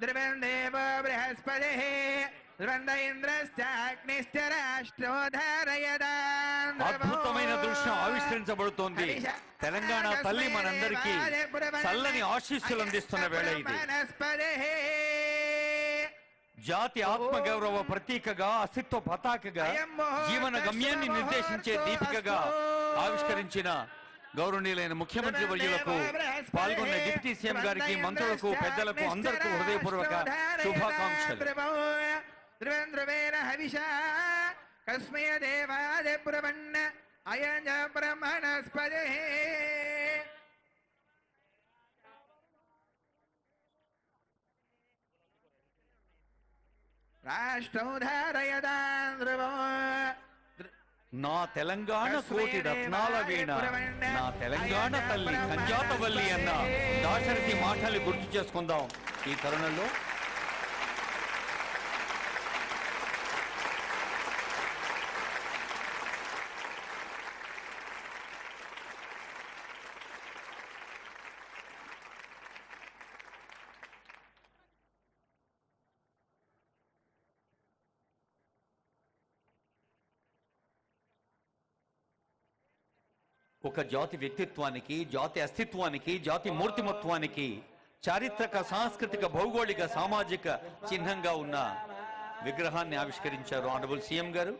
ధ్రువం దేవో బృహస్పతిః ధ్రువం ఇంద్రశ్చాగ్నిశ్చ రాష్ట్రోధారయదాం. అద్భుతమైన దృశ్యం ఆవిష్కరించబడుతోంది. తెలంగాణ తల్లి మనందరికీ చల్లని ఆశీస్సులు అందిస్తున్న వేళ ఇది. జాతి ఆత్మగౌరవ ప్రతీకగా, అస్తిత్వ పతాకగా, జీవన గమ్యాన్ని నిర్దేశించే దీపికగా ఆవిష్కరించిన గౌరవనీయులైన ముఖ్యమంత్రి వర్యులకు, పాల్గొన్న డిప్యూటీ సీఎం గారికి, మంత్రులకు, పెద్దలకు అందరికీ హృదయపూర్వక శుభాకాంక్షలు. ధ్రువేణ హవిషా కస్మయ దేవాదే బ్రహ్మణ అయం బ్రహ్మణస్పదే. రాష్ట్రోధారయదాం ధ్రువం. నా తెలంగాణ కోటి రత్నాల వీణ, నా తెలంగాణ తల్లి కంజాతవల్లి అన్న దాశరథి మాటలు గుర్తు చేసుకుందాం ఈ తరుణంలో. ఒక జాతి వ్యక్తిత్వానికి, జాతి అస్తిత్వానికి, జాతి మూర్తిమత్వానికి చారిత్రక, సాంస్కృతిక, భౌగోళిక, సామాజిక చిహ్నంగా ఉన్న విగ్రహాన్ని ఆవిష్కరించారు ఆనరబుల్ సీఎం గారు.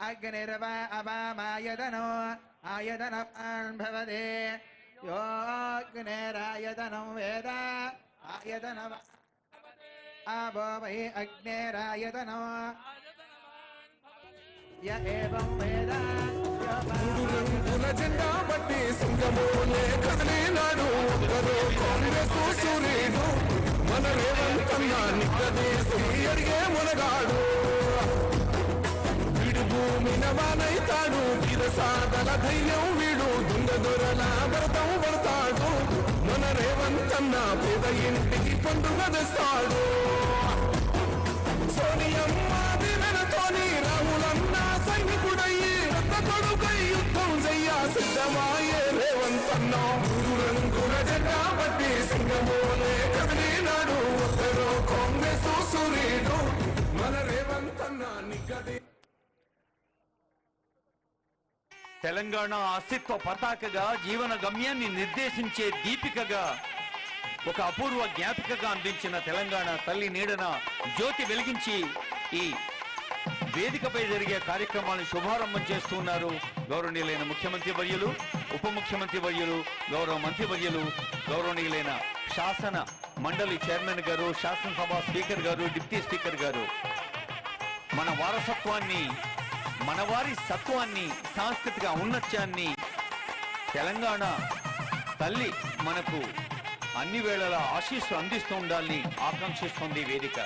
అగ్నిర్వా అవామాయతనో ఆయతనవాన్ భవతే. యో అగ్నేరాయతనం వేద ఆయతనవ ఆవో వై అగ్నేరాయతనో య ఏవం వేద. మూడు రంగుల జెండా బట్టి సింగమోలే కదిలినాడు ఒక్కరు కాంగ్రెస్ సూర్యుడు. మన రేవంతన్న నిగ్గదీసి అడిగే మునగాడు. భూమిన వానైతాడు, వీరసాదల ధైర్యం వీడు, దొంగ దొరల భరతం పడతాడు. మన రేవంతన్న పేద ఇంటికి పండుగ తెస్తాడు. సోనియమ్మ దివెనతోని రాహులన్న సైనికుడయ్యి పెద్ద కొడుకై యుద్ధం చెయ్య సిద్ధమాయే రేవంతన్న. మూడు రంగుల జెండా బట్టి సింగమోలే కదిలినాడు ఒక్కరో కాంగ్రెస్ సూర్యుడు. మన రేవంతన్న నిగ్గది. తెలంగాణ అస్తిత్వ పతాకగా, జీవన గమ్యాన్ని నిర్దేశించే దీపికగా, ఒక అపూర్వ జ్ఞాపికగా అందించిన తెలంగాణ తల్లి నీడన జ్యోతి వెలిగించి ఈ వేదికపై జరిగే కార్యక్రమాలను శుభారంభం చేస్తున్నారు గౌరవనీయులైన ముఖ్యమంత్రి వర్యులు, ఉప ముఖ్యమంత్రి వర్యులు, గౌరవ మంత్రి వర్యులు, గౌరవనీయులైన శాసన మండలి చైర్మన్ గారు, శాసనసభ స్పీకర్ గారు, డిప్యూటీ స్పీకర్ గారు. మన వారసత్వాన్ని, మనవారి సత్వాన్ని, సాంస్కృతిక ఔన్నత్యాన్ని తెలంగాణ తల్లి మనకు అన్ని వేళలా ఆశీస్సు అందిస్తూ ఉండాలని ఆకాంక్షిస్తుంది వేదిక.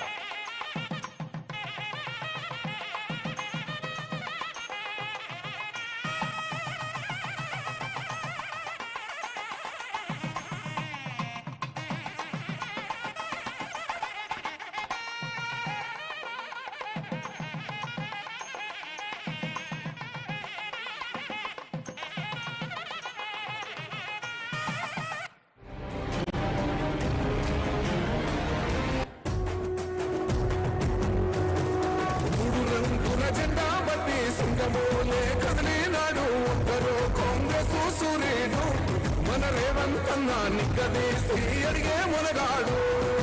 సింగమోలే కదిలినాడు ఒక్కరో కాంగ్రెస్ సూర్యుడు. మన రేవంతన్న నిగ్గదీసి అడిగే మునగాడు.